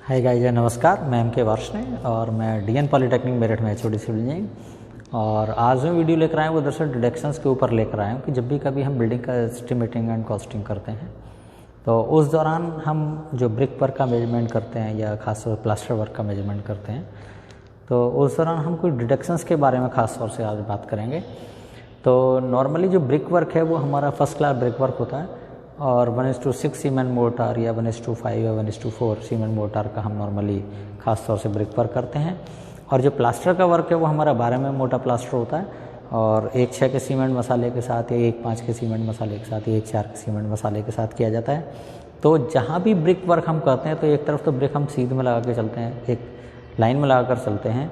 Hi guys, नमस्कार। मैं M के वर्ष ने और मैं डीएन पॉलीटेक्निक मेरठ में एचओडी सिविल इंजीनियरिंग। और आज मैं वीडियो लेकर आया हूँ वो दरअसल डिडक्शंस के ऊपर लेकर आया हूँ कि जब भी कभी हम बिल्डिंग का एस्टिमेटिंग एंड कॉस्टिंग करते हैं तो उस दौरान हम जो ब्रिक वर्क का मेजरमेंट करते हैं या खासतौर पर प्लास्टर वर्क का मेजरमेंट करते हैं तो उस दौरान हम कुछ डिडक्शंस के बारे में खास तौर से आज बात करेंगे। तो नॉर्मली जो ब्रिक वर्क है वो हमारा फर्स्ट क्लास ब्रिक वर्क होता है और 1:6 सीमेंट मोर्टार या 1:5 या 1:4 सीमेंट मोर्टार का हम नॉर्मली खास तौर से ब्रिक वर्क करते हैं। और जो प्लास्टर का वर्क है वो हमारा 12 में मोटा प्लास्टर होता है और 1:6 के सीमेंट मसाले के साथ या 1:5 के सीमेंट मसाले के साथ या 1:4 के सीमेंट मसाले के साथ किया जाता है। तो जहाँ भी ब्रिक वर्क हम करते हैं तो एक तरफ तो ब्रिक हम सीध में लगा के चलते हैं, एक लाइन में लगा कर चलते हैं,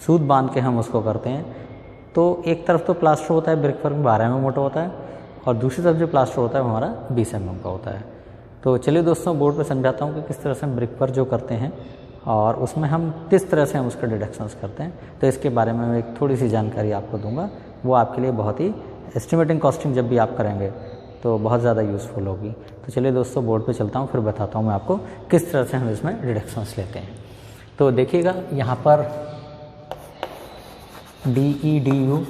सूत बांध के हम उसको करते हैं। तो एक तरफ तो प्लास्टर होता है ब्रिक वर्क 12 में मोटा होता है और दूसरी तरफ जो प्लास्टर होता है वो हमारा 20 mm का होता है। तो चलिए दोस्तों, बोर्ड पे समझाता हूँ कि किस तरह से हम ब्रिक वर्क जो करते हैं और उसमें हम किस तरह से हम उसका डिडक्शंस करते हैं। तो इसके बारे में मैं एक थोड़ी सी जानकारी आपको दूंगा, वो आपके लिए बहुत ही एस्टिमेटिंग कॉस्टिंग जब भी आप करेंगे तो बहुत ज़्यादा यूज़फुल होगी। तो चलिए दोस्तों, बोर्ड पे चलता हूँ, फिर बताता हूँ मैं आपको किस तरह से हम इसमें डिडक्शंस लेते हैं। तो देखिएगा यहाँ पर DEDUCTIONS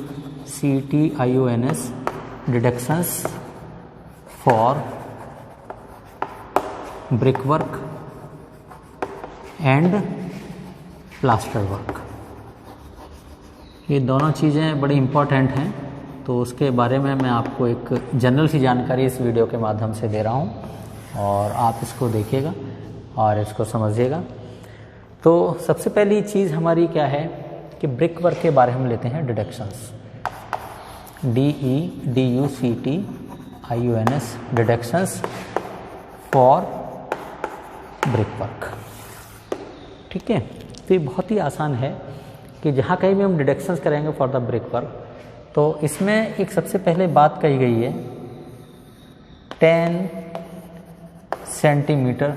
deductions for brick work and plaster work, ये दोनों चीज़ें बड़ी इम्पॉर्टेंट हैं। तो उसके बारे में मैं आपको एक जनरल सी जानकारी इस वीडियो के माध्यम से दे रहा हूँ और आप इसको देखिएगा और इसको समझिएगा। तो सबसे पहली चीज़ हमारी क्या है कि ब्रिक वर्क के बारे में लेते हैं deductions. DEDUCTIONS deductions for brick work. ठीक है, तो ये बहुत ही आसान है कि जहाँ कहीं भी हम डिडक्शंस करेंगे फॉर द ब्रिक वर्क तो इसमें एक सबसे पहले बात कही गई है 10 सेंटीमीटर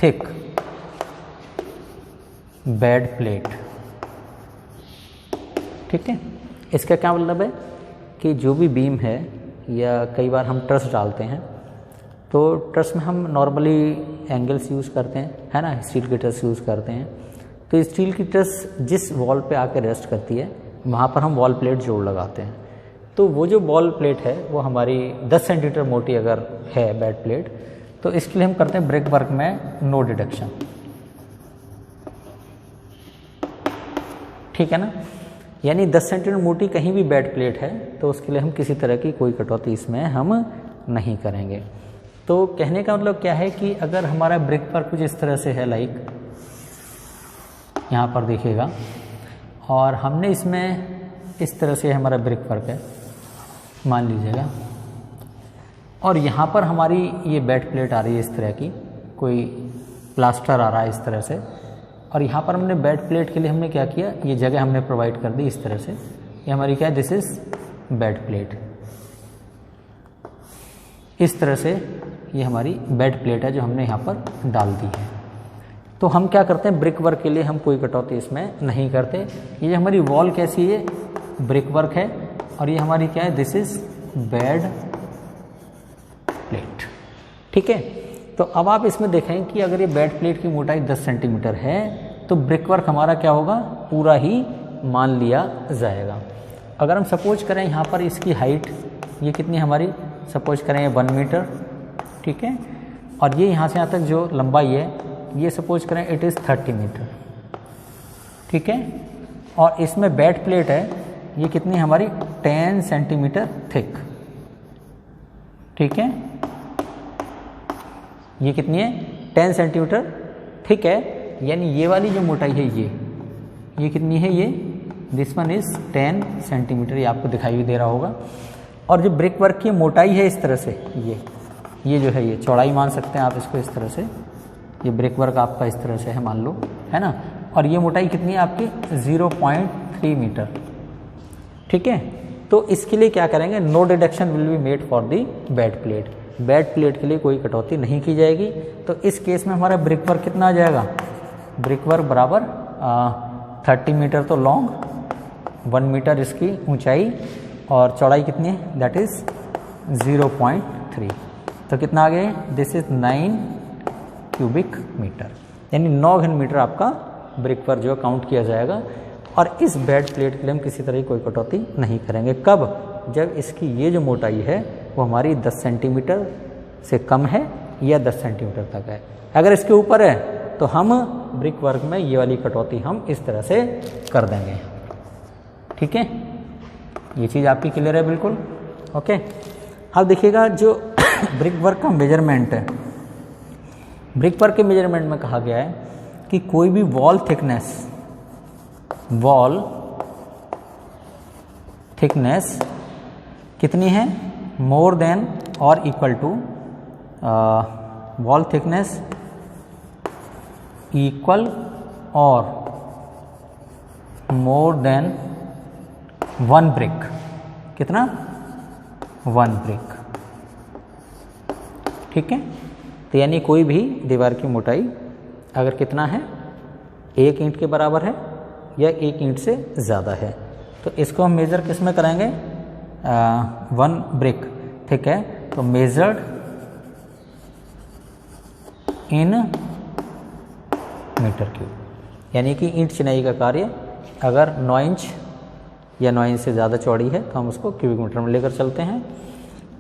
थिक बेड प्लेट। ठीक है, इसका क्या मतलब है कि जो भी बीम है या कई बार हम ट्रस डालते हैं तो ट्रस में हम नॉर्मली एंगल्स यूज़ करते हैं, है ना, स्टील की ट्रस यूज़ करते हैं। तो स्टील की ट्रस जिस वॉल पे आकर रेस्ट करती है वहाँ पर हम वॉल प्लेट जोड़ लगाते हैं। तो वो जो वॉल प्लेट है वो हमारी 10 सेंटीमीटर मोटी अगर है बेड प्लेट तो इसके लिए हम करते हैं ब्रिक वर्क में नो डिडक्शन। ठीक है ना, यानी 10 सेंटीमीटर मोटी कहीं भी बेड प्लेट है तो उसके लिए हम किसी तरह की कोई कटौती इसमें हम नहीं करेंगे। तो कहने का मतलब क्या है कि अगर हमारा ब्रिक वर्क कुछ इस तरह से है, लाइक यहाँ पर देखिएगा, और हमने इसमें इस तरह से हमारा ब्रिक वर्क है मान लीजिएगा, और यहाँ पर हमारी ये बेड प्लेट आ रही है इस तरह की, कोई प्लास्टर आ रहा है इस तरह से, और यहाँ पर हमने बेड प्लेट के लिए हमने क्या किया, ये जगह हमने प्रोवाइड कर दी इस तरह से। ये हमारी क्या है, दिस इज बेड प्लेट। इस तरह से ये हमारी बेड प्लेट है जो हमने यहाँ पर डाल दी है। तो हम क्या करते हैं, ब्रिक वर्क के लिए हम कोई कटौती इसमें नहीं करते। ये हमारी वॉल कैसी है, ब्रिक वर्क है, और ये हमारी क्या है, दिस इज बेड प्लेट। ठीक है, तो अब आप इसमें देखें कि अगर ये बेड प्लेट की मोटाई 10 सेंटीमीटर है तो ब्रिक वर्क हमारा क्या होगा, पूरा ही मान लिया जाएगा। अगर हम सपोज करें यहाँ पर इसकी हाइट ये कितनी हमारी, सपोज करें 1 मीटर, ठीक है, और ये यहाँ से यहाँ तक जो लंबाई है ये सपोज करें इट इज़ 30 मीटर। ठीक है, और इसमें बेड प्लेट है ये कितनी हमारी 10 सेंटीमीटर थिक। ठीक है, ये कितनी है, 10 सेंटीमीटर थिक है, यानी ये वाली जो मोटाई है ये कितनी है, ये दिस वन इज 10 सेंटीमीटर, ये आपको दिखाई भी दे रहा होगा। और जो ब्रिक वर्क की मोटाई है इस तरह से, ये जो है ये चौड़ाई मान सकते हैं आप इसको इस तरह से, ये ब्रिक वर्क आपका इस तरह से है मान लो, है ना, और ये मोटाई कितनी है आपकी 0.3 मीटर। ठीक है, तो इसके लिए क्या करेंगे, no deduction will be made for the bed plate. Bed plate के लिए कोई कटौती नहीं की जाएगी। तो इस केस में हमारा ब्रिक वर्क कितना आ जाएगा, ब्रिक वर्क बराबर 30 मीटर तो लॉन्ग, 1 मीटर इसकी ऊंचाई और चौड़ाई कितनी है, दैट इज 0.3। तो कितना आ गया, दिस इज 9 क्यूबिक मीटर। यानी 9 घन मीटर आपका ब्रिक वर्क जो है काउंट किया जाएगा। और इस बेड प्लेट के लिए हम किसी तरह की कोई कटौती नहीं करेंगे। कब? जब इसकी ये जो मोटाई है वो हमारी 10 सेंटीमीटर से कम है या 10 सेंटीमीटर तक है। अगर इसके ऊपर है तो हम ब्रिक वर्क में ये वाली कटौती हम इस तरह से कर देंगे। ठीक है, ये चीज़ आपकी क्लियर है बिल्कुल? ओके। अब देखिएगा जो ब्रिक वर्क का मेजरमेंट है, ब्रिक वर्क के मेजरमेंट में कहा गया है कि कोई भी वॉल थिकनेस कितनी है? मोर देन और equal to wall thickness equal और मोर देन 1 ब्रिक। कितना? 1 ब्रिक। ठीक है, तो यानी कोई भी दीवार की मोटाई अगर कितना है, 1 ईंट के बराबर है या 1 ईंट से ज़्यादा है, तो इसको हम मेज़र किस में कराएंगे? 1 ब्रिक। ठीक है, तो मेजर्ड इन मीटर क्यूब, यानी कि ईंट चिनाई का कार्य अगर 9 इंच या 9 इंच से ज़्यादा चौड़ी है तो हम उसको क्यूबिक मीटर में लेकर चलते हैं।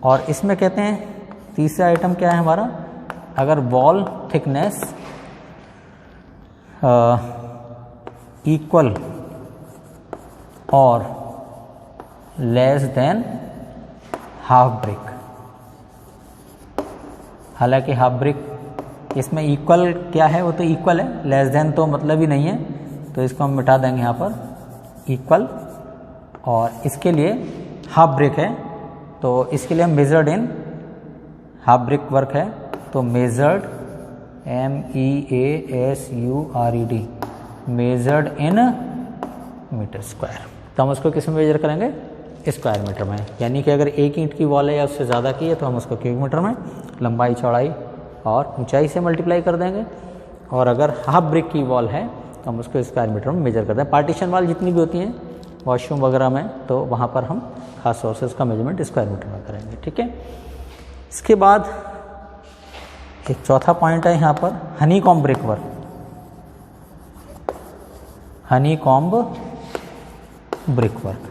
और इसमें कहते हैं तीसरा आइटम क्या है हमारा? अगर वॉल थिकनेस इक्वल और लेस देन हाफ ब्रिक। हालांकि हाफ ब्रिक इसमें इक्वल क्या है? वो तो इक्वल है, लेस देन तो मतलब ही नहीं है, तो इसको हम मिटा देंगे यहाँ पर, इक्वल। और इसके लिए हाफ ब्रिक है, तो इसके लिए हम measured in half brick work है, तो measured MEASURED measured in metre square. तो हम उसको किस में मेजर करेंगे? स्क्वायर मीटर में। यानी कि अगर 1 ईंट की वॉल है या उससे ज़्यादा की है तो हम उसको क्यूबिक मीटर में लंबाई, चौड़ाई और ऊंचाई से मल्टीप्लाई कर देंगे। और अगर हाफ ब्रिक की वॉल है तो हम उसको स्क्वायर मीटर में मेजर करते हैं। पार्टीशन वॉल जितनी भी होती हैं वॉशरूम वगैरह में, तो वहाँ पर हम खास तौर से उसका मेजरमेंट स्क्वायर मीटर में करेंगे। ठीक है, इसके बाद एक चौथा पॉइंट है यहाँ पर, honeycomb brick work. Honeycomb brick work,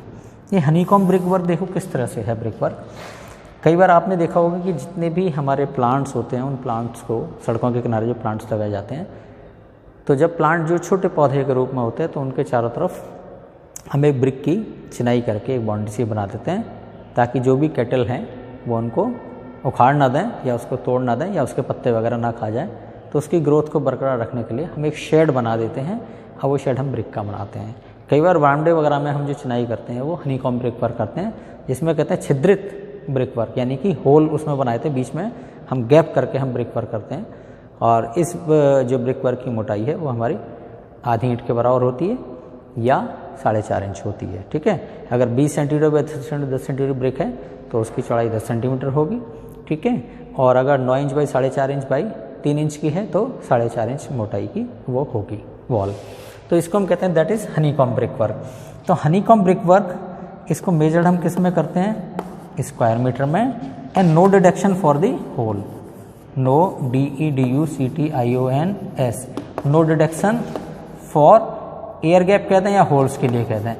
ये हनीकॉम्ब ब्रिक वर्क देखो किस तरह से है ब्रिक वर्क। कई बार आपने देखा होगा कि जितने भी हमारे प्लांट्स होते हैं, उन प्लांट्स को, सड़कों के किनारे जो प्लांट्स लगाए जाते हैं, तो जब प्लांट जो छोटे पौधे के रूप में होते हैं तो उनके चारों तरफ हम एक ब्रिक की चिनाई करके एक बाउंड्री सी बना देते हैं, ताकि जो भी कैटल हैं वो उनको उखाड़ ना दें या उसको तोड़ ना दें या उसके पत्ते वगैरह ना खा जाएं। तो उसकी ग्रोथ को बरकरार रखने के लिए हम एक शेड बना देते हैं, और वो शेड हम ब्रिक का बनाते हैं। कई बार बरामदे वगैरह में हम जो चिनाई करते हैं वो हनीकॉम्ब ब्रिक वर्क करते हैं, जिसमें कहते हैं छिद्रित ब्रिक वर्क, यानी कि होल उसमें बनाए थे, बीच में हम गैप करके हम ब्रिक वर्क करते हैं। और इस जो ब्रिक वर्क की मोटाई है वो हमारी आधी ईंट के बराबर होती है या 4.5 इंच होती है। ठीक है, अगर 20 सेंटीमीटर बाई 10 सेंटीमीटर ब्रिक है तो उसकी चौड़ाई 10 सेंटीमीटर होगी। ठीक है, और अगर 9 inch by 4.5 inch by 3 inch की है तो 4.5 इंच मोटाई की वो होगी वॉल। तो इसको हम कहते हैं that is honeycomb brick work. तो हनीकॉम्ब ब्रिक वर्क इसको मेजर्ड हम किस में करते हैं? स्क्वायर मीटर में। And no deduction for the hole, no DEDUCTIONS, no deduction for air gap कहते हैं या होल्स के लिए कहते हैं,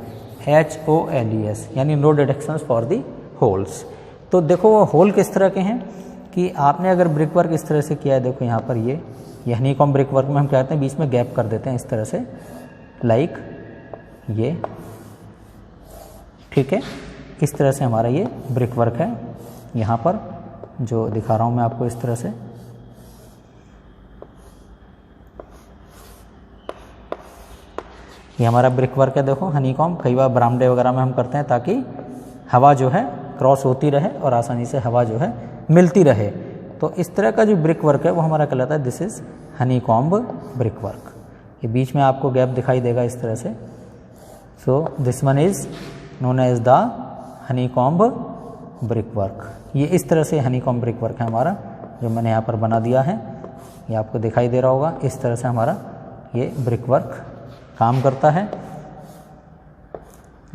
HOLES, यानी no deduction for the holes. तो देखो वो होल किस तरह के हैं कि आपने अगर ब्रिक वर्क इस तरह से किया है, देखो यहाँ पर ये हनीकॉम्ब ब्रिक वर्क में हम कहते हैं बीच में गैप कर देते हैं इस तरह से, लाइक ये। ठीक है, इस तरह से हमारा ये ब्रिक वर्क है। यहाँ पर जो दिखा रहा हूँ मैं आपको इस तरह से, ये हमारा ब्रिक वर्क है। देखो हनीकॉम्ब कई बार बरामदे वगैरह में हम करते हैं ताकि हवा जो है क्रॉस होती रहे और आसानी से हवा जो है मिलती रहे। तो इस तरह का जो ब्रिक वर्क है वो हमारा कहलाता है this is honeycomb brick work. ये बीच में आपको गैप दिखाई देगा इस तरह से। So this one is known as the honeycomb brick work. ये इस तरह से हनीकॉम्ब ब्रिक वर्क है हमारा, जो मैंने यहाँ पर बना दिया है, ये आपको दिखाई दे रहा होगा। इस तरह से हमारा ये ब्रिक वर्क काम करता है,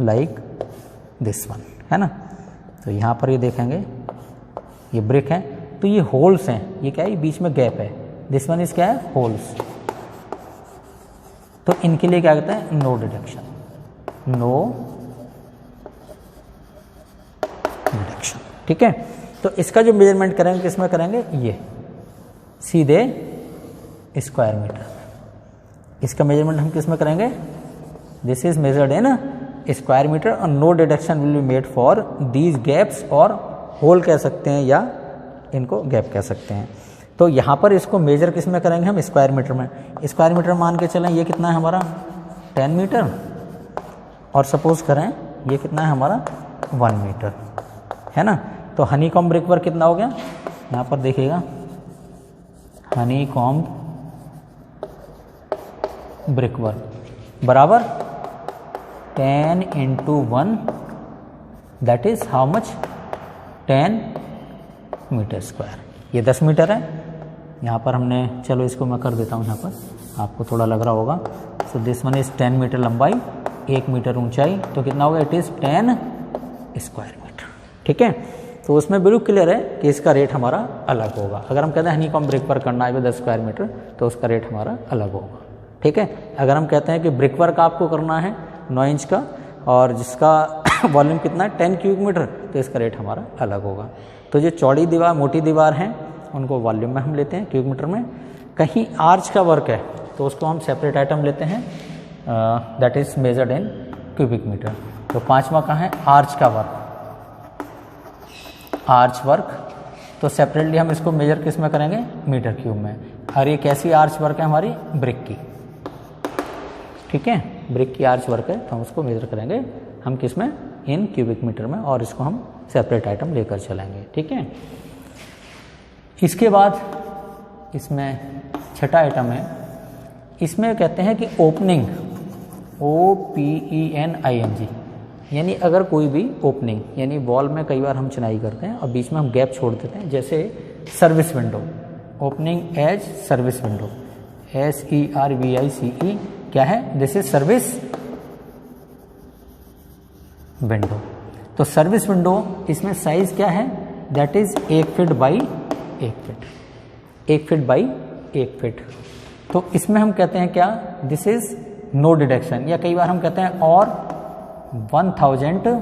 लाइक दिस वन, है ना। तो यहाँ पर ये देखेंगे ये ब्रिक है, तो ये होल्स हैं, ये क्या है, ये बीच में गैप है। दिस वन इज क्या है, होल्स। तो इनके लिए क्या कहते हैं, नो डिडक्शन, नो डिडक्शन। ठीक है, तो इसका जो मेजरमेंट करेंगे किस में करेंगे, ये सीधे स्क्वायर मीटर में। इसका मेजरमेंट हम किस में करेंगे, this is measured in square meter और no deduction will be made for these gaps, और होल कह सकते हैं या इनको गैप कह सकते हैं। तो यहाँ पर इसको मेजर किस में करेंगे हम, स्क्वायर मीटर में। स्क्वायर मीटर मान के चलें ये कितना है हमारा 10 मीटर, और सपोज करें ये कितना है हमारा 1 मीटर, है ना। तो हनीकॉम्ब ब्रिक वर्क कितना हो गया, यहाँ पर देखिएगा, हनीकॉम्ब ब्रिक वर्क बराबर 10 × 1, that is how much, 10 metre square. ये 10 मीटर है, यहाँ पर हमने, चलो इसको मैं कर देता हूँ, यहाँ पर आपको थोड़ा लग रहा होगा। So this one is 10 metre लंबाई, 1 मीटर ऊंचाई, तो कितना होगा, इट इज़ 10 स्क्वायर मीटर। ठीक है, तो उसमें बिल्कुल क्लियर है कि इसका रेट हमारा अलग होगा। अगर हम कहते हैं हनीकॉम्ब ब्रिक वर्क करना है 10 स्क्वायर मीटर, तो उसका रेट हमारा अलग होगा। ठीक है, अगर हम कहते हैं कि ब्रिक वर्क आपको करना है 9 इंच का और जिसका वॉल्यूम कितना है 10 क्यूबिक मीटर, तो इसका रेट हमारा अलग होगा। तो जो चौड़ी दीवार, मोटी दीवार हैं, उनको वॉल्यूम में हम लेते हैं क्यूबिक मीटर में। कहीं आर्च का वर्क है तो उसको हम सेपरेट आइटम लेते हैं, that is measured in cubic metre. तो 5वां कहाँ है, आर्च का वर्क, आर्च वर्क। तो सेपरेटली हम इसको मेजर किस में करेंगे, मीटर क्यूब में। और ये कैसी आर्च वर्क है हमारी, ब्रिक की। ठीक है, ब्रिक की आर्च वर्क है, तो हम उसको मेजर करेंगे हम किस में, इन क्यूबिक मीटर में, और इसको हम सेपरेट आइटम लेकर चलेंगे। ठीक है, इसके बाद इसमें छठा आइटम है, इसमें कहते हैं कि ओपनिंग, OPENING, यानी अगर कोई भी ओपनिंग, यानी वॉल में कई बार हम चिनाई करते हैं और बीच में हम गैप छोड़ देते हैं, जैसे service window, opening as service window, SERVICE, क्या है, दिस इज सर्विस विंडो। तो सर्विस विंडो, इसमें साइज क्या है, that is 1 feet by 1 feet, 1 feet by 1 feet. तो इसमें हम कहते हैं क्या, दिस इज नो डिडक्शन, या कई बार हम कहते हैं और 1000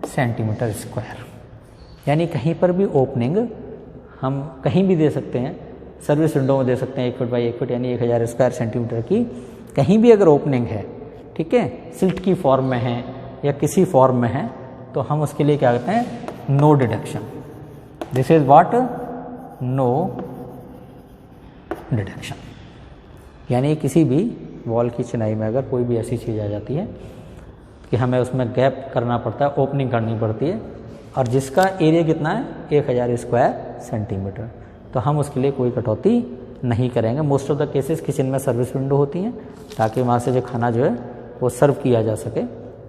सेंटीमीटर स्क्वायर, यानी कहीं पर भी ओपनिंग हम कहीं भी दे सकते हैं, सर्विस विंडो में दे सकते हैं 1 फीट बाई 1 फीट, यानी 1000 स्क्वायर सेंटीमीटर की कहीं भी अगर ओपनिंग है, ठीक है, सिल्ट की फॉर्म में है या किसी फॉर्म में है, तो हम उसके लिए क्या कहते हैं, no deduction. This is what, no deduction. यानी किसी भी वॉल की चिनाई में अगर कोई भी ऐसी चीज़ आ जाती है कि हमें उसमें गैप करना पड़ता है, ओपनिंग करनी पड़ती है, और जिसका एरिया कितना है 1000 स्क्वायर सेंटीमीटर, तो हम उसके लिए कोई कटौती नहीं करेंगे। Most of the cases kitchen में सर्विस विंडो होती हैं, ताकि वहाँ से जो खाना जो है वो सर्व किया जा सके।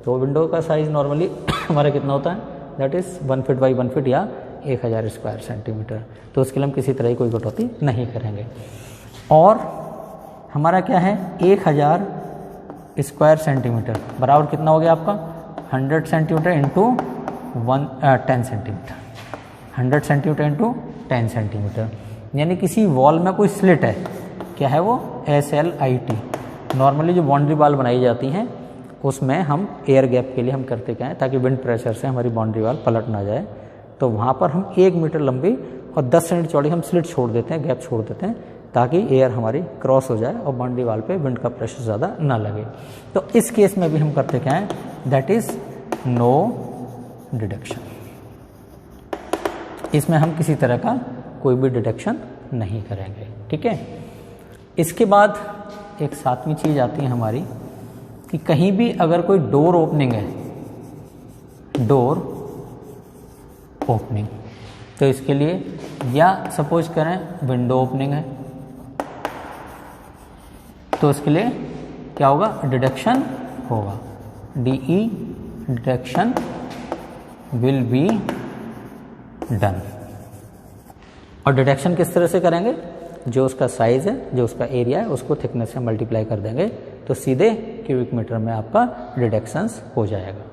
तो विंडो का साइज़ नॉर्मली हमारा कितना होता है, that is 1 feet by 1 feet या 1000 स्क्वायर सेंटीमीटर। तो उसके लिए हम किसी तरह की कोई कटौती नहीं करेंगे। और हमारा क्या है, 1000 स्क्वायर सेंटीमीटर बराबर कितना हो गया आपका, 100 centimetre into 10 centimetre, 100 centimetre into 10 centimetre. यानी किसी वॉल में कोई स्लिट है, क्या है वो, SLIT। नॉर्मली जो बाउंड्री वाल बनाई जाती हैं उसमें हम एयर गैप के लिए हम करते क्या है, ताकि विंड प्रेशर से हमारी बाउंड्री वाल पलट ना जाए, तो वहाँ पर हम 1 मीटर लंबी और 10 सेंटीमीटर चौड़ी हम स्लिट छोड़ देते हैं, गैप छोड़ देते हैं, ताकि एयर हमारी क्रॉस हो जाए और बाउंड्री वाल पे विंड का प्रेशर ज़्यादा ना लगे। तो इस केस में भी हम करते क्या है, दैट इज़ नो डिडक्शन। इसमें हम किसी तरह का कोई भी डिडक्शन नहीं करेंगे। ठीक है, इसके बाद एक 7वीं चीज़ आती है हमारी कि कहीं भी अगर कोई डोर ओपनिंग है, डोर ओपनिंग, तो इसके लिए या सपोज करें विंडो ओपनिंग है, तो इसके लिए क्या होगा, डिडक्शन होगा, DE deduction will be done. और डिडक्शन किस तरह से करेंगे, जो उसका साइज़ है, जो उसका एरिया है, उसको थिकनेस से मल्टीप्लाई कर देंगे, तो सीधे क्यूबिक मीटर में आपका डिडक्शंस हो जाएगा।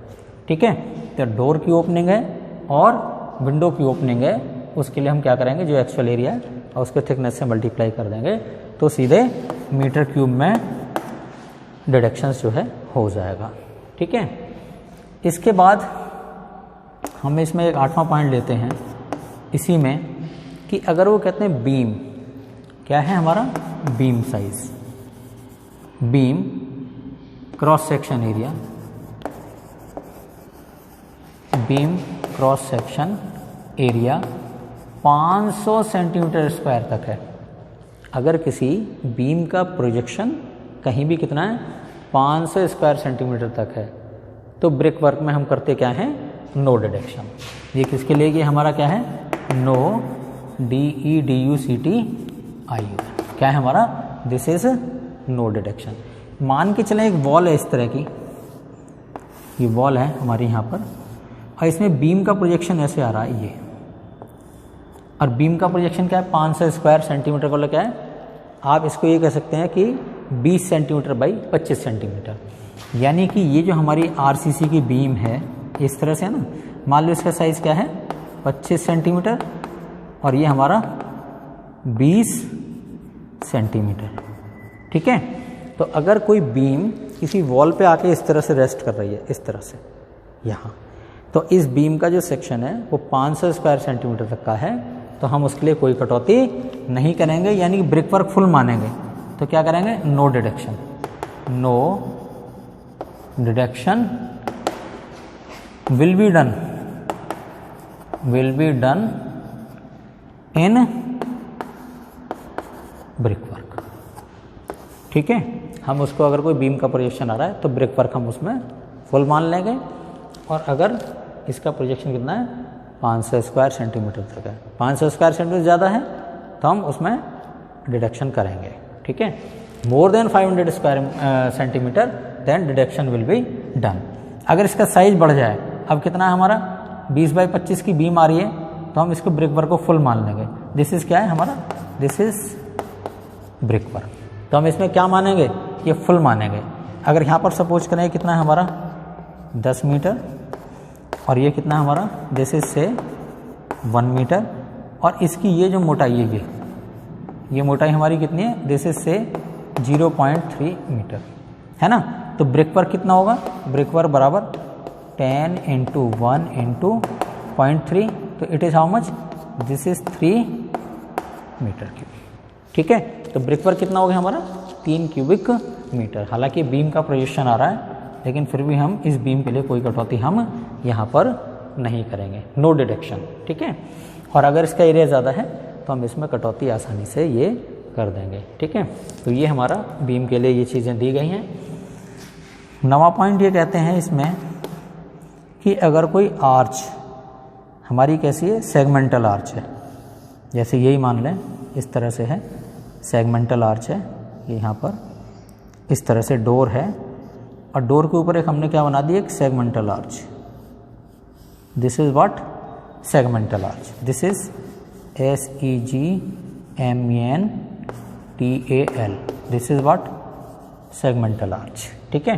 ठीक है, तो डोर की ओपनिंग है और विंडो की ओपनिंग है, उसके लिए हम क्या करेंगे, जो एक्चुअल एरिया है और उसको थिकनेस से मल्टीप्लाई कर देंगे, तो सीधे मीटर क्यूब में डिडक्शंस जो है हो जाएगा। ठीक है, इसके बाद हम इसमें एक 8वां पॉइंट लेते हैं इसी में कि अगर वो कहते हैं बीम, क्या है हमारा beam size, beam cross section area, beam cross section area 500 centimetre square तक है। अगर किसी बीम का प्रोजेक्शन कहीं भी कितना है 500 स्क्वायर सेंटीमीटर तक है तो ब्रिक वर्क में हम करते क्या है, नो डिडक्शन। ये किसके लिए, ये हमारा क्या है, नो DEDUCTIU, क्या है हमारा, दिस इज नो डिडक्शन। मान के चलें एक वॉल है इस तरह की, ये वॉल है हमारी यहाँ पर, और इसमें बीम का प्रोजेक्शन ऐसे आ रहा है ये, और बीम का प्रोजेक्शन क्या है 500 स्क्वायर सेंटीमीटर को क्या है, आप इसको ये कह सकते हैं कि 20 सेंटीमीटर बाई 25 सेंटीमीटर। यानी कि ये जो हमारी RCC की बीम है इस तरह से है ना, मान लो इसका साइज क्या है 25 सेंटीमीटर और ये हमारा 20 सेंटीमीटर। ठीक है, तो अगर कोई बीम किसी वॉल पे आके इस तरह से रेस्ट कर रही है, इस तरह से यहाँ, तो इस बीम का जो सेक्शन है वो 500 स्क्वायर सेंटीमीटर तक का है, तो हम उसके लिए कोई कटौती नहीं करेंगे, यानी कि ब्रिक वर्क फुल मानेंगे। तो क्या करेंगे, no deduction, no deduction will be done in brick work. ठीक है, हम उसको अगर कोई बीम का प्रोजेक्शन आ रहा है तो ब्रिक वर्क हम उसमें फुल मान लेंगे, और अगर इसका प्रोजेक्शन कितना है 500 स्क्वायर सेंटीमीटर तक है, 500 स्क्वायर सेंटीमीटर ज़्यादा है तो हम उसमें डिडक्शन करेंगे। ठीक है, more than 500 square centimetre then deduction will be done. अगर इसका साइज बढ़ जाए, अब कितना है हमारा 20 बाई 25 की बीम आ रही है, तो हम इसको ब्रिक वर्क को फुल मान लेंगे। दिस इज क्या है हमारा, दिस इज ब्रिक वर्क। तो हम इसमें क्या मानेंगे, ये फुल मानेंगे। अगर यहाँ पर सपोज करें कितना है हमारा 10 मीटर, और ये कितना है हमारा, दिस इज से 1 मीटर, और इसकी ये जो मोटाई है ये मोटाई हमारी कितनी है, दिस इज से 0.3 मीटर है ना। तो ब्रिक वर्क कितना होगा, ब्रिक वर्क बराबर 10 × 1 × 0.3, तो it is how much, this is 3 metre cube. ठीक है, तो ब्रिक वर्क कितना हो गया हमारा 3 क्यूबिक मीटर। हालांकि बीम का प्रोजेक्शन आ रहा है, लेकिन फिर भी हम इस बीम के लिए कोई कटौती हम यहाँ पर नहीं करेंगे, नो डिडक्शन। ठीक है, और अगर इसका एरिया ज़्यादा है तो हम इसमें कटौती आसानी से ये कर देंगे। ठीक है, तो ये हमारा बीम के लिए ये चीज़ें दी गई हैं। 9वां पॉइंट ये कहते हैं इसमें कि अगर कोई आर्च हमारी कैसी है, सेगमेंटल आर्च है, जैसे यही मान लें इस तरह से है, सेगमेंटल आर्च है, ये यहाँ पर इस तरह से डोर है, और डोर के ऊपर एक हमने क्या बना दी, एक segmental arch. This is what, segmental arch, this is SEGMENTAL, this is what, segmental arch. ठीक है,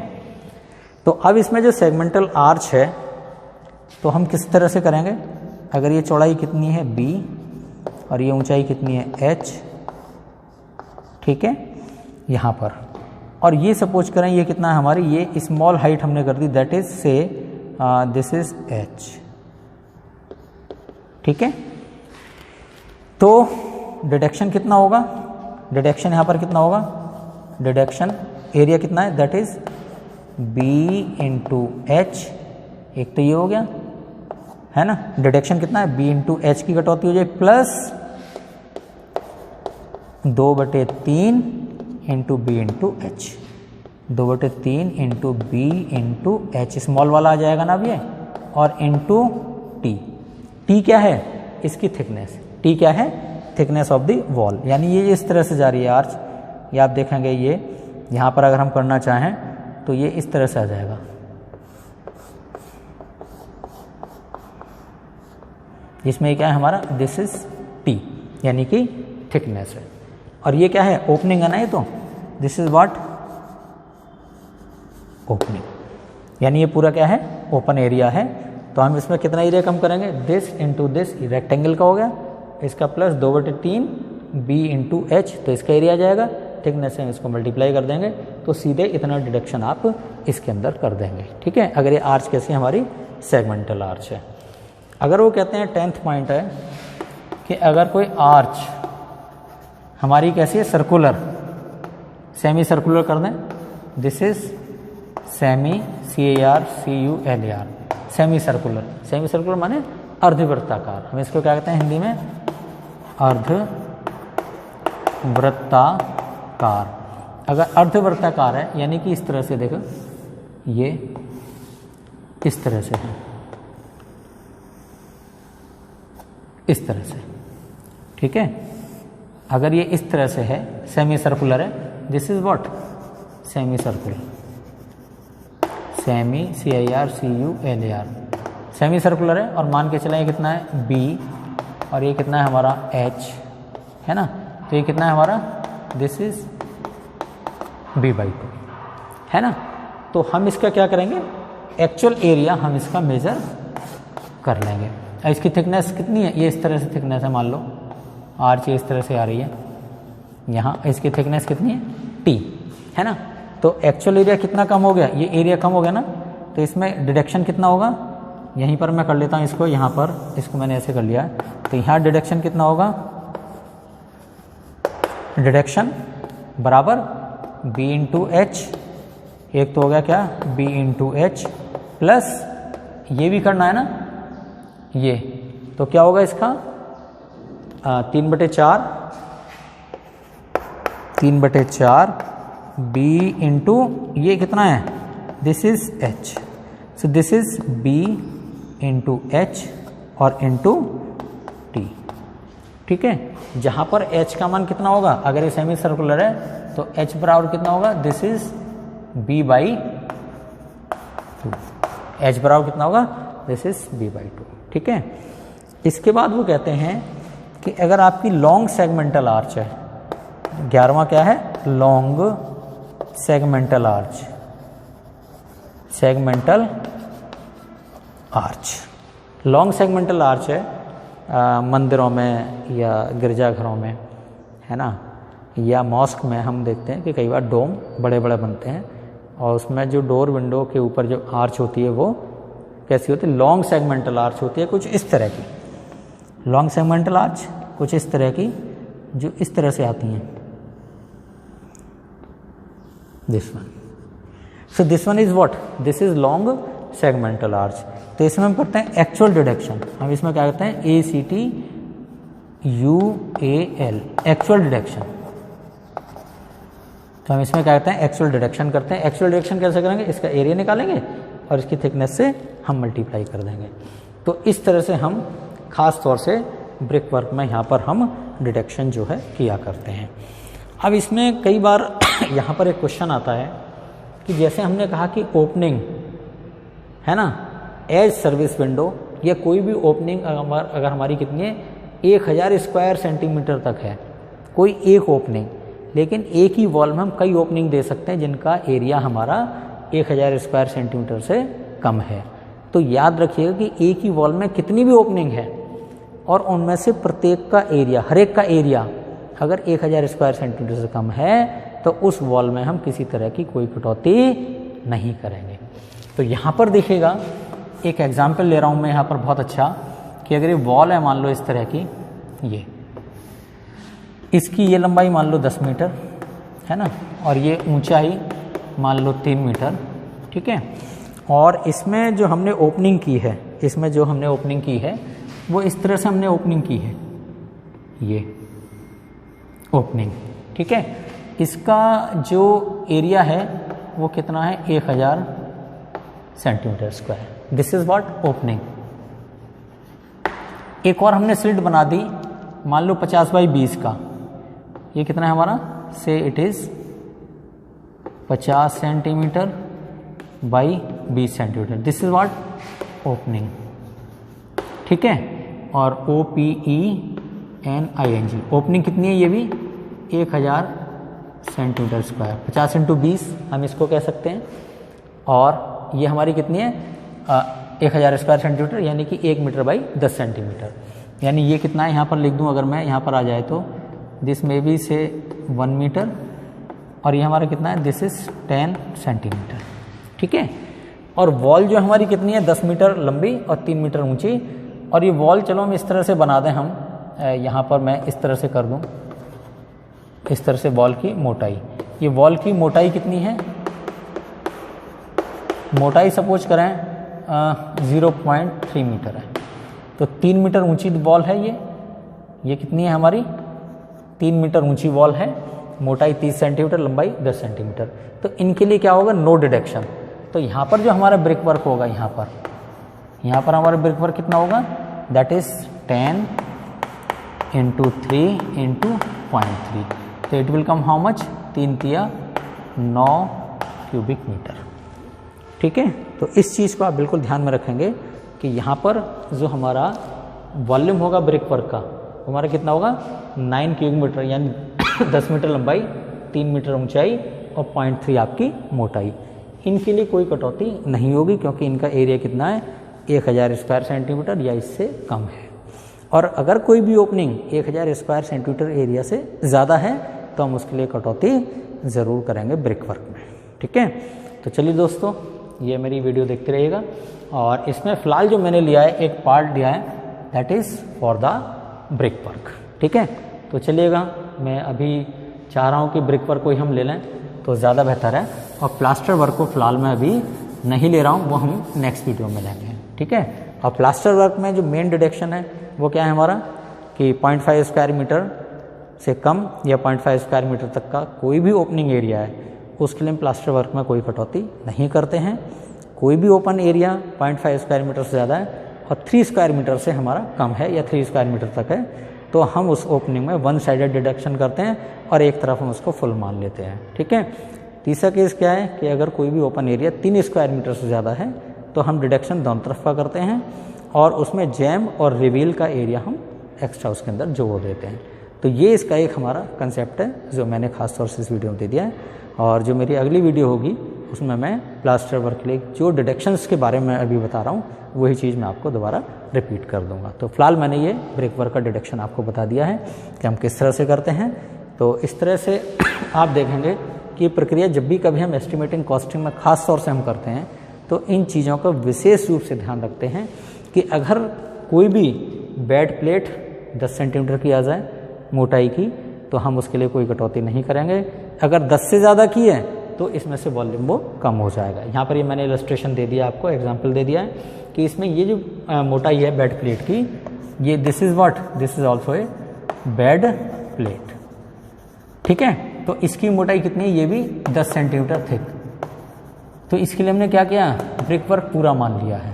तो अब इसमें जो सेगमेंटल आर्च है तो हम किस तरह से करेंगे, अगर ये चौड़ाई कितनी है B और ये ऊंचाई कितनी है H, ठीक है, यहाँ पर, और ये सपोज करें ये कितना है हमारी, ये स्मॉल हाइट हमने कर दी, दैट इज से दिस इज H। ठीक है, तो डिडक्शन कितना होगा, डिडक्शन यहाँ पर कितना होगा, डिडक्शन एरिया कितना है, दैट इज B × H, एक तो ये हो गया है ना, डिडक्शन कितना है B × H की कटौती हो जाए plus 2/3 × B × H, 2/3 × B × H, small वाला आ जाएगा ना अब ये, और इंटू T। T क्या है, इसकी थिकनेस, T क्या है, थिकनेस ऑफ द वॉल, यानी ये इस तरह से जा रही है आर्च, ये आप देखेंगे ये यहाँ पर अगर हम करना चाहें तो ये इस तरह से आ जाएगा, इसमें क्या है हमारा, दिस इज T, यानी कि थिकनेस है, और ये क्या है, ओपनिंग है ना ये, तो दिस इज व्हाट, ओपनिंग, यानी ये पूरा क्या है, ओपन एरिया है। तो हम इसमें कितना एरिया कम करेंगे, दिस इंटू दिस, रेक्टेंगल का हो गया, इसका प्लस 2/3 B × H, तो इसका एरिया आ जाएगा थिकनेस से हम इसको मल्टीप्लाई कर देंगे तो सीधे इतना डिडक्शन आप इसके अंदर कर देंगे। ठीक है, अगर ये आर्च कैसी हमारी सेगमेंटल आर्च है। अगर वो कहते हैं 10th पॉइंट है कि अगर कोई आर्च हमारी कैसी है सर्कुलर, सेमी सर्कुलर कर दें, this is semi CARCULAR semi circular. Semi circular माने अर्धवृत्ताकार, हम इसको क्या कहते हैं हिंदी में, अर्धवृत्ताकार। अगर अर्धवृत्ताकार है यानी कि इस तरह से देखो, ये इस तरह से है, इस तरह से, ठीक है। अगर ये इस तरह से है, सेमी सर्कुलर है, this is what, semi circular, semi CIRCULAR semi circular है। और मान के चला ये कितना है B और ये कितना है हमारा H, है ना। तो ये कितना है हमारा, दिस इज B/2, है ना। तो हम इसका क्या करेंगे, एक्चुअल एरिया हम इसका मेजर कर लेंगे। इसकी थिकनेस कितनी है, ये इस तरह से थिकनेस है, मान लो आर्च इस तरह से आ रही है, यहाँ इसकी थिकनेस कितनी है T, है ना। तो एक्चुअल एरिया कितना कम हो गया, ये एरिया कम हो गया ना, तो इसमें डिडक्शन कितना होगा, यहीं पर मैं कर लेता हूँ इसको, यहाँ पर इसको मैंने ऐसे कर लिया है, तो यहाँ डिडक्शन कितना होगा, डिडक्शन बराबर B/H, एक तो हो गया क्या B/H प्लस ये भी करना है ना, ये तो क्या होगा इसका 3/4 B इंटू ये कितना है, this is H, so this is B/H और इंटू T, ठीक है। जहां पर H का मान कितना होगा, अगर ये सेमी सर्कुलर है तो H बराबर कितना होगा, दिस इज B/2, H बराबर कितना होगा, दिस इज B/2, ठीक है। इसके बाद वो कहते हैं कि अगर आपकी लॉन्ग सेगमेंटल आर्च है, 11वां क्या है, long segmental arch, segmental arch, long segmental arch है मंदिरों में या गिरजाघरों में, है ना, या मॉस्क में हम देखते हैं कि कई बार डोम बड़े बड़े बनते हैं और उसमें जो डोर विंडो के ऊपर जो आर्च होती है वो कैसी होती है, लॉन्ग सेगमेंटल आर्च होती है, कुछ इस तरह की लॉन्ग सेगमेंटल आर्च, कुछ इस तरह की जो इस तरह से आती हैं, this one. So this one is what, this is long segmental arch. तो इसमें हम करते हैं एक्चुअल डिडक्शन, हम इसमें क्या करते हैं ACTUAL एक्चुअल डिडक्शन। तो हम इसमें क्या करते हैं, एक्चुअल डिडक्शन करते हैं। एक्चुअल डिडक्शन कैसे करेंगे, इसका एरिया निकालेंगे और इसकी थिकनेस से हम मल्टीप्लाई कर देंगे। तो इस तरह से हम खास तौर से ब्रिक वर्क में यहाँ पर हम डिडक्शन जो है किया करते हैं। अब इसमें कई बार यहाँ पर एक क्वेश्चन आता है कि जैसे हमने कहा कि ओपनिंग है ना, एज सर्विस विंडो या कोई भी ओपनिंग अगर हमारी कितनी है 1000 स्क्वायर सेंटीमीटर तक है, कोई एक ओपनिंग, लेकिन एक ही वॉल में हम कई ओपनिंग दे सकते हैं जिनका एरिया हमारा 1000 स्क्वायर सेंटीमीटर से कम है। तो याद रखिएगा कि एक ही वॉल में कितनी भी ओपनिंग है और उनमें से प्रत्येक का एरिया, हर एक का एरिया अगर 1000 स्क्वायर सेंटीमीटर से कम है तो उस वॉल में हम किसी तरह की कोई कटौती नहीं करेंगे। तो यहाँ पर देखिएगा, एक एग्जाम्पल ले रहा हूँ मैं यहाँ पर बहुत अच्छा, कि अगर ये वॉल है मान लो इस तरह की, ये इसकी ये लंबाई मान लो 10 मीटर है ना, और ये ऊंचाई मान लो 3 मीटर, ठीक है। और इसमें जो हमने ओपनिंग की है, इसमें जो हमने ओपनिंग की है वो इस तरह से हमने ओपनिंग की है, ये ओपनिंग, ठीक है। इसका जो एरिया है वो कितना है 1000 centimetre square, this is what opening. एक और हमने स्लिट बना दी मान लो 50 बाई 20 का, ये कितना है हमारा, से it is 50 centimetre by 20 centimetre, this is what opening, ठीक है। और OPENING ओपनिंग कितनी है, ये भी 1000 सेंटीमीटर स्क्वायर, 50 इंटू 20 हम इसको कह सकते हैं। और ये हमारी कितनी है 1000 स्क्वायर सेंटीमीटर, यानी कि 1 मीटर बाई 10 सेंटीमीटर, यानी ये कितना है यहाँ पर लिख दूँ अगर मैं, यहाँ पर आ जाए तो दिस में भी से 1 मीटर और ये हमारा कितना है, दिस इज 10 सेंटीमीटर, ठीक है। और वॉल जो हमारी कितनी है, 10 मीटर लंबी और 3 मीटर ऊंची। और ये वॉल चलो हम इस तरह से बना दें, हम यहाँ पर मैं इस तरह से कर दूँ, इस तरह से वॉल की मोटाई, ये वॉल की मोटाई कितनी है, मोटाई सपोज करें 0.3 मीटर है, तो 3 मीटर ऊंची वॉल है ये कितनी है हमारी, 3 मीटर ऊंची वॉल है, मोटाई 30 सेंटीमीटर, लंबाई 10 सेंटीमीटर। तो इनके लिए क्या होगा, नो डिडक्शन। तो यहाँ पर जो हमारा ब्रिक वर्क होगा, यहाँ पर हमारा ब्रिक वर्क कितना होगा, दैट इज 10 × 3 × 0.3, तो it will come how much, 3 तिया 9 क्यूबिक मीटर, ठीक है। तो इस चीज़ को आप बिल्कुल ध्यान में रखेंगे कि यहाँ पर जो हमारा वॉल्यूम होगा ब्रिक वर्क का, हमारा कितना होगा, 9 क्यूबिक मीटर, यानी 10 मीटर लंबाई, 3 मीटर ऊंचाई और 0.3 आपकी मोटाई। इनके लिए कोई कटौती नहीं होगी क्योंकि इनका एरिया कितना है, 1000 स्क्वायर सेंटीमीटर या इससे कम है। और अगर कोई भी ओपनिंग 1000 स्क्वायर सेंटीमीटर एरिया से ज़्यादा है तो हम उसके लिए कटौती ज़रूर करेंगे ब्रिक वर्क में, ठीक है। तो चलिए दोस्तों, ये मेरी वीडियो देखते रहिएगा। और इसमें फ़िलहाल जो मैंने लिया है, एक पार्ट लिया है, that is for the brick work, ठीक है। तो चलिएगा, मैं अभी चाह रहा हूँ कि ब्रिक वर्क को ही हम ले लें तो ज़्यादा बेहतर है, और प्लास्टर वर्क को फ़िलहाल मैं अभी नहीं ले रहा हूँ, वो हम नेक्स्ट वीडियो में लेंगे, ठीक है। और प्लास्टर वर्क में जो मेन डिडक्शन है वो क्या है हमारा, कि 0.5 स्क्वायर मीटर से कम या 0.5 स्क्वायर मीटर तक का कोई भी ओपनिंग एरिया है, उसके लिए हम प्लास्टर वर्क में कोई कटौती नहीं करते हैं। कोई भी ओपन एरिया 0.5 स्क्वायर मीटर से ज़्यादा है और 3 स्क्वायर मीटर से हमारा कम है या 3 स्क्वायर मीटर तक है, तो हम उस ओपनिंग में 1 साइडेड डिडक्शन करते हैं और एक तरफ हम उसको फुल मान लेते हैं, ठीक है। तीसरा केस क्या है कि अगर कोई भी ओपन एरिया 3 स्क्वायर मीटर से ज़्यादा है तो हम डिडक्शन दोनों तरफ का करते हैं और उसमें जैम और रिवील का एरिया हम एक्स्ट्रा उसके अंदर जोड़ देते हैं। तो ये इसका एक हमारा कंसेप्ट है जो मैंने खास तौर से इस वीडियो में दे दिया है। और जो मेरी अगली वीडियो होगी उसमें मैं प्लास्टर वर्क के लिए जो डिडक्शंस के बारे में अभी बता रहा हूँ वही चीज़ मैं आपको दोबारा रिपीट कर दूंगा। तो फिलहाल मैंने ये ब्रिक वर्क का डिडक्शन आपको बता दिया है कि हम किस तरह से करते हैं। तो इस तरह से आप देखेंगे कि प्रक्रिया जब भी कभी हम एस्टिमेटिंग कॉस्टिंग में खास तौर से हम करते हैं तो इन चीज़ों का विशेष रूप से ध्यान रखते हैं कि अगर कोई भी बेड प्लेट 10 सेंटीमीटर की आ जाए मोटाई की तो हम उसके लिए कोई कटौती नहीं करेंगे। अगर 10 से ज़्यादा की है तो इसमें से वॉल्यूम वो कम हो जाएगा। यहाँ पर ये मैंने इलस्ट्रेशन दे दिया, आपको एग्जांपल दे दिया है कि इसमें ये जो मोटाई है बेड प्लेट की, ये this is what, this is also a bed plate, ठीक है। तो इसकी मोटाई कितनी है, ये भी 10 सेंटीमीटर थिक। तो इसके लिए हमने क्या किया, ब्रिक वर्क पूरा मान लिया है।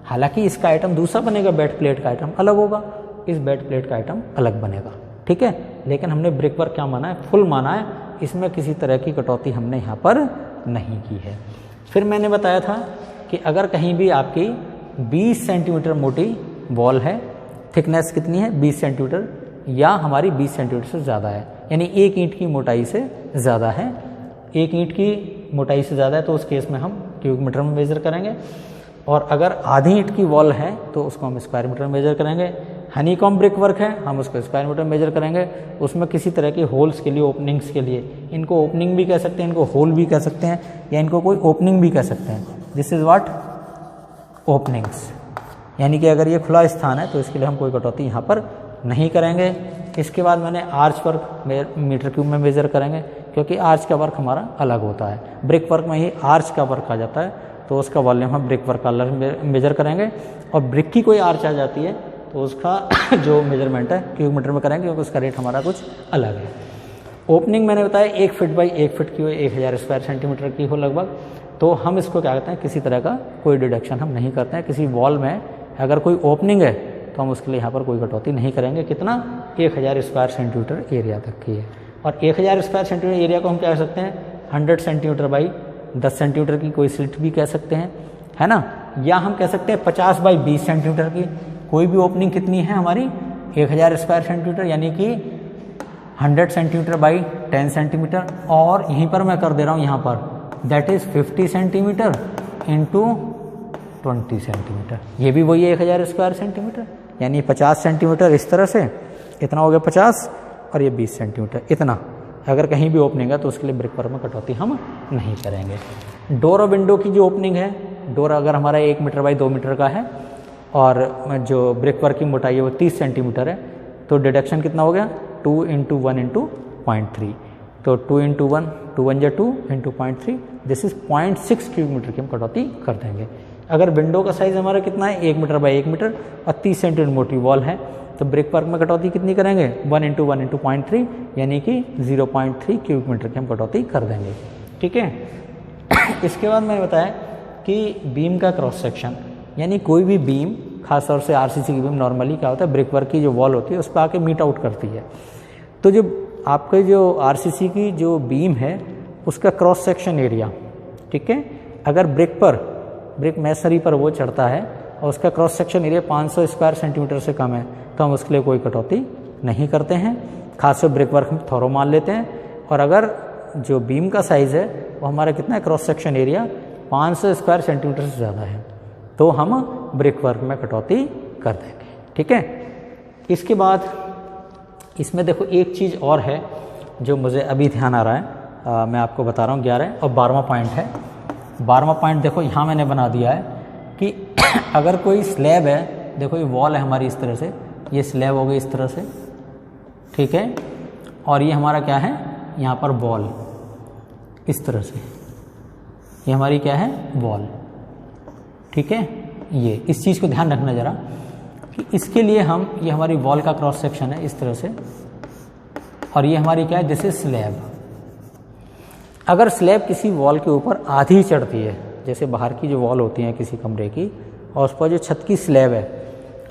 हालांकि इसका आइटम दूसरा बनेगा, बेड प्लेट का आइटम अलग होगा, इस बेड प्लेट का आइटम अलग बनेगा, ठीक है। लेकिन हमने ब्रिक वर्क क्या माना है, फुल माना है, इसमें किसी तरह की कटौती हमने यहाँ पर नहीं की है। फिर मैंने बताया था कि अगर कहीं भी आपकी 20 सेंटीमीटर मोटी वॉल है, थिकनेस कितनी है 20 सेंटीमीटर, या हमारी 20 सेंटीमीटर से ज़्यादा है, यानी एक ईंट की मोटाई से ज़्यादा है, एक ईंट की मोटाई से ज़्यादा है तो उस केस में हम क्यूबिक मीटर में मेज़र करेंगे। और अगर आधी ईंट की वॉल है तो उसको हम स्क्वायर मीटर में मेजर करेंगे। हनीकॉम्ब ब्रिक वर्क है, हम उसको स्क्वायर मीटर में मेजर करेंगे। उसमें किसी तरह के होल्स के लिए, ओपनिंग्स के लिए, इनको ओपनिंग भी कह सकते हैं, इनको होल भी कह सकते हैं, या इनको कोई ओपनिंग भी कह सकते हैं। दिस इज़ व्हाट, ओपनिंग्स, यानी कि अगर ये खुला स्थान है तो इसके लिए हम कोई कटौती यहाँ पर नहीं करेंगे। इसके बाद मैंने आर्च वर्क मीटर क्यूब में मेजर करेंगे, क्योंकि आर्च का वर्क हमारा अलग होता है। ब्रिक वर्क में ही आर्च का वर्क आ जाता है तो उसका वॉल्यूम हम ब्रिक वर्क का अलग मेजर करेंगे। और ब्रिक की कोई आर्च आ जाती है तो उसका जो मेजरमेंट है क्यूब मीटर में करेंगे, क्योंकि उसका रेट हमारा कुछ अलग है। ओपनिंग मैंने बताया 1 फीट बाई 1 फीट की हो, 1000 स्क्वायर सेंटीमीटर की हो लगभग, तो हम इसको क्या कहते हैं, किसी तरह का कोई डिडक्शन हम नहीं करते हैं। किसी वॉल में अगर कोई ओपनिंग है तो हम उसके लिए यहाँ पर कोई कटौती नहीं करेंगे। कितना, 1000 स्क्वायर सेंटीमीटर एरिया तक की है। और 1000 स्क्वायर सेंटीमीटर एरिया को हम क्या कह सकते हैं, 100 सेंटीमीटर बाई 10 सेंटीमीटर की कोई स्लिट भी कह सकते हैं, है ना। या हम कह सकते हैं 50 बाई 20 सेंटीमीटर की कोई भी ओपनिंग कितनी है हमारी, 1000 स्क्वायर सेंटीमीटर, यानी कि 100 सेंटीमीटर बाई 10 सेंटीमीटर। और यहीं पर मैं कर दे रहा हूँ यहाँ पर, that is 50 centimetre into 20 centimetre. ये भी वही है 1000 स्क्वायर सेंटीमीटर, यानी 50 सेंटीमीटर इस तरह से, इतना हो गया 50, और ये 20 सेंटीमीटर इतना। अगर कहीं भी ओपनिंग है तो उसके लिए ब्रिक वर्क में कटौती हम नहीं करेंगे। डोर और विंडो की जो ओपनिंग है, डोर अगर हमारा 1 मीटर बाई 2 मीटर का है और जो ब्रिक वर्क की मोटाई है वो 30 सेंटीमीटर है, तो डिडक्शन कितना हो गया 2 × 1 × 0.3, तो 2 × 1 2 1 जा 2 × 0.3 दिस इज 0.6 क्यूबिक मीटर की हम कटौती कर देंगे। अगर विंडो का साइज़ हमारा कितना है 1 मीटर बाई 1 मीटर और 30 सेंटीमीटर मोटी वॉल है, तो ब्रिक वर्क में कटौती कितनी करेंगे 1 × 1 × 0.3 यानी कि 0.3 क्यूबिक मीटर की हम कटौती कर देंगे। ठीक है। इसके बाद मैंने बताया कि बीम का क्रॉस सेक्शन, यानी कोई भी बीम, खासतौर से आरसीसी की बीम नॉर्मली क्या होता है ब्रिक वर्क की जो वॉल होती है उस पर आके मीट आउट करती है। तो जो आपके जो आरसीसी की जो बीम है उसका क्रॉस सेक्शन एरिया, ठीक है, अगर ब्रिक मैसनरी पर वो चढ़ता है और उसका cross section area 500 square centimetre से कम है तो हम उसके लिए कोई कटौती नहीं करते हैं, खासकर ब्रिक वर्क हम थोरो मान लेते हैं। और अगर जो बीम का साइज़ है वो हमारा कितना है cross section area 500 square centimetre से ज़्यादा है तो हम ब्रिक वर्क में कटौती कर देंगे। ठीक है। इसके बाद इसमें देखो एक चीज़ और है जो मुझे अभी ध्यान आ रहा है, मैं आपको बता रहा हूँ 11 और 12वां पॉइंट है। 12वां पॉइंट देखो यहाँ मैंने बना दिया है कि अगर कोई स्लैब है, देखो ये वॉल है हमारी इस तरह से, ये स्लैब हो गई इस तरह से, ठीक है, और ये हमारा क्या है यहाँ पर वॉल इस तरह से, ये हमारी क्या है वॉल, ठीक है। ये इस चीज़ को ध्यान रखना ज़रा कि इसके लिए हम, ये हमारी वॉल का क्रॉस सेक्शन है इस तरह से, और ये हमारी क्या है दिस इज स्लैब। अगर स्लैब किसी वॉल के ऊपर आधी चढ़ती है, जैसे बाहर की जो वॉल होती है किसी कमरे की और उस पर जो छत की स्लैब है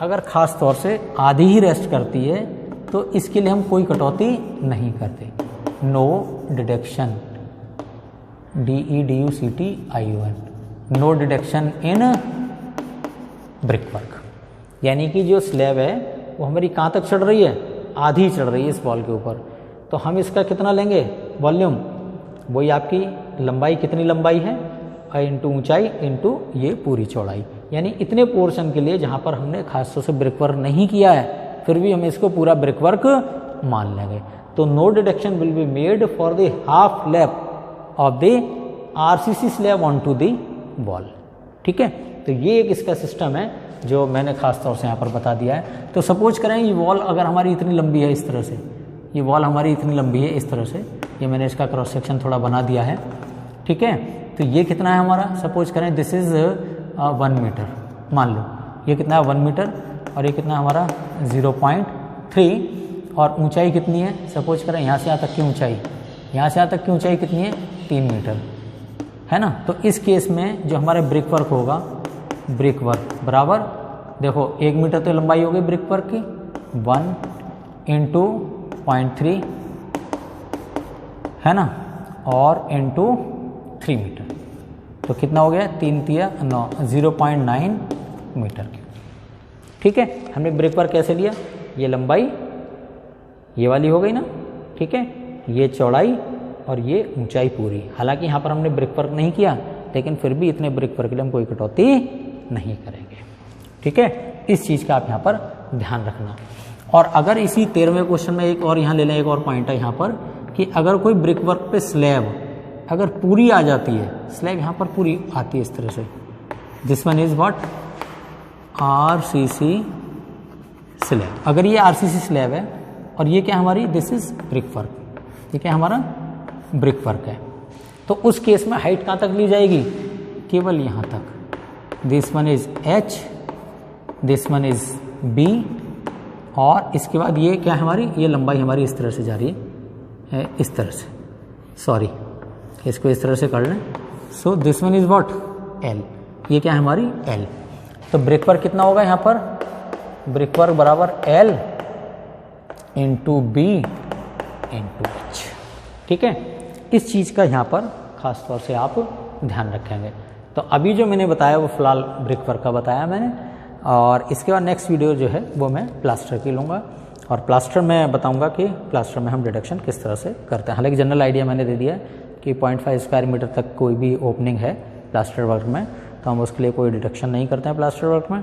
अगर ख़ास तौर से आधी ही रेस्ट करती है तो इसके लिए हम कोई कटौती नहीं करते। No deduction, DEDUCTION, no deduction in brick work, यानी कि जो स्लैब है वो हमारी कहाँ तक चढ़ रही है, आधी चढ़ रही है इस वॉल के ऊपर, तो हम इसका कितना लेंगे वॉल्यूम, वही आपकी लंबाई कितनी लंबाई है इंटू ऊंचाई इंटू ये पूरी चौड़ाई, यानी इतने पोर्शन के लिए जहाँ पर हमने खासतौर से ब्रिक वर्क नहीं किया है फिर भी हम इसको पूरा ब्रिक वर्क मान लेंगे। तो no deduction will be made for the half lap of the RCC slab on to the wall. ठीक है। तो ये एक इसका सिस्टम है जो मैंने खास तौर से यहाँ पर बता दिया है। तो सपोज करें ये वॉल अगर हमारी इतनी लंबी है इस तरह से, ये वॉल हमारी इतनी लंबी है इस तरह से, ये मैंने इसका क्रॉस सेक्शन थोड़ा बना दिया है। ठीक है। तो ये कितना है हमारा, सपोज करें दिस इज़ 1 मीटर, मान लो ये कितना है 1 मीटर और ये कितना हमारा 0.3 और ऊंचाई कितनी है, सपोज करें यहाँ से यहाँ तक की ऊंचाई, यहाँ से यहाँ तक की ऊंचाई कितनी है 3 मीटर है ना। तो इस केस में जो हमारे ब्रिक वर्क होगा, ब्रिक वर्क बराबर देखो 1 मीटर तो लंबाई हो गई ब्रिक वर्क की, 1 इंटू 0.3 है ना, और इंटू 3 मीटर, तो कितना हो गया 3 तिया 9, 0.9 मीटर की। ठीक है। हमने ब्रिक वर्क कैसे लिया, ये लंबाई ये वाली हो गई ना, ठीक है, ये चौड़ाई और ये ऊंचाई पूरी। हालांकि यहाँ पर हमने ब्रिक वर्क नहीं किया लेकिन फिर भी इतने ब्रिक वर्क के लिए हम कोई कटौती नहीं करेंगे। ठीक है। इस चीज़ का आप यहाँ पर ध्यान रखना। और अगर इसी 13वें क्वेश्चन में एक और यहाँ ले लें, एक और पॉइंट है यहाँ पर कि अगर कोई ब्रिक वर्क पे स्लैब अगर पूरी आ जाती है, स्लैब यहाँ पर पूरी आती है इस तरह से, this one is what RCC slab. अगर ये आरसीसी स्लैब है और ये क्या हमारी दिस इज ब्रिक वर्क, ये क्या हमारा ब्रिक वर्क है, तो उस केस में हाइट कहाँ तक ली जाएगी, केवल यहाँ तक। This one is H, this one is B, और इसके बाद ये क्या है हमारी, ये लंबाई हमारी इस तरह से जा रही है, इस तरह से, सॉरी इसको इस तरह से कर लें। सो this one is what L, ये क्या है हमारी L। तो ब्रिक वर्क कितना होगा यहाँ पर, ब्रिक वर्क बराबर L into B into H। ठीक है। इस चीज़ का यहाँ पर खास तौर से आप ध्यान रखेंगे। तो अभी जो मैंने बताया वो फिलहाल ब्रिक वर्क का बताया मैंने, और इसके बाद नेक्स्ट वीडियो जो है वो मैं प्लास्टर की लूँगा, और प्लास्टर में बताऊँगा कि प्लास्टर में हम डिडक्शन किस तरह से करते हैं। हालांकि जनरल आइडिया मैंने दे दिया है कि 0.5 स्क्वायर मीटर तक कोई भी ओपनिंग है प्लास्टर वर्क में तो हम उसके लिए कोई डिडक्शन नहीं करते हैं प्लास्टर वर्क में,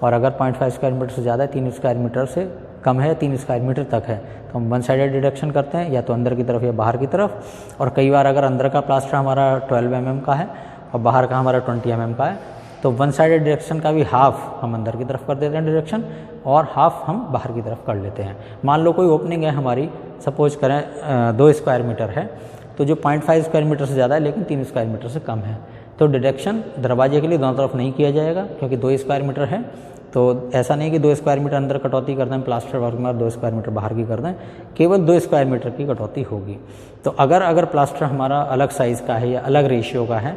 और अगर 0.5 स्क्वायर मीटर से ज़्यादा है, 3 स्क्वायर मीटर से कम है, 3 स्क्वायर मीटर तक है, तो हम वन साइडेड डिडक्शन करते हैं, या तो अंदर की तरफ या बाहर की तरफ। और कई बार अगर अंदर का प्लास्टर हमारा 12 mm का है और बाहर का हमारा 20 mm का है, तो वन साइडेड डिडक्शन का भी हाफ हम अंदर की तरफ कर देते हैं डिडक्शन, और हाफ हम बाहर की तरफ कर लेते हैं। मान लो कोई ओपनिंग है हमारी, सपोज करें 2 स्क्वायर मीटर है, तो जो 0.5 स्क्वायर मीटर से ज़्यादा है लेकिन 3 स्क्वायर मीटर से कम है, तो डिडक्शन दरवाजे के लिए दोनों तरफ नहीं किया जाएगा, क्योंकि 2 स्क्वायर मीटर है। तो ऐसा नहीं कि 2 स्क्वायर मीटर अंदर कटौती कर दें प्लास्टर वर्क में और 2 स्क्वायर मीटर बाहर की कर दें, केवल 2 स्क्वायर मीटर की कटौती होगी। तो अगर प्लास्टर हमारा अलग साइज़ का है या अलग रेशियो का है,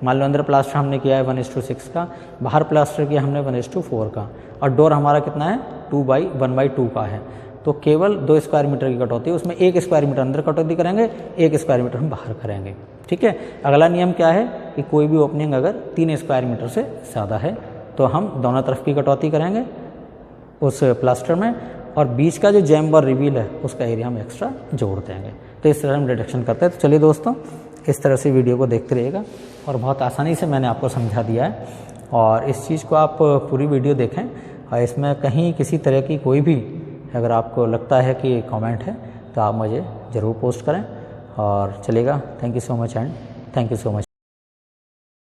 मान लो अंदर प्लास्टर हमने किया है 1:6 का, बाहर प्लास्टर किया हमने 1:4 का, और डोर हमारा कितना है 2/1/2 का है, तो केवल 2 स्क्वायर मीटर की कटौती, उसमें 1 स्क्वायर मीटर अंदर कटौती करेंगे, 1 स्क्वायर मीटर हम बाहर करेंगे। ठीक है। अगला नियम क्या है कि कोई भी ओपनिंग अगर 3 स्क्वायर मीटर से ज़्यादा है तो हम दोनों तरफ की कटौती करेंगे उस प्लास्टर में, और बीच का जो जैम्ब और रिवील है उसका एरिया हम एक्स्ट्रा जोड़ देंगे। तो इस तरह हम डिडक्शन करते हैं। तो चलिए दोस्तों, इस तरह से वीडियो को देखते रहिएगा, और बहुत आसानी से मैंने आपको समझा दिया है, और इस चीज़ को आप पूरी वीडियो देखें, और इसमें कहीं किसी तरह की कोई भी अगर आपको लगता है कि कमेंट है तो आप मुझे ज़रूर पोस्ट करें। और चलेगा, thank you so much and thank you so much.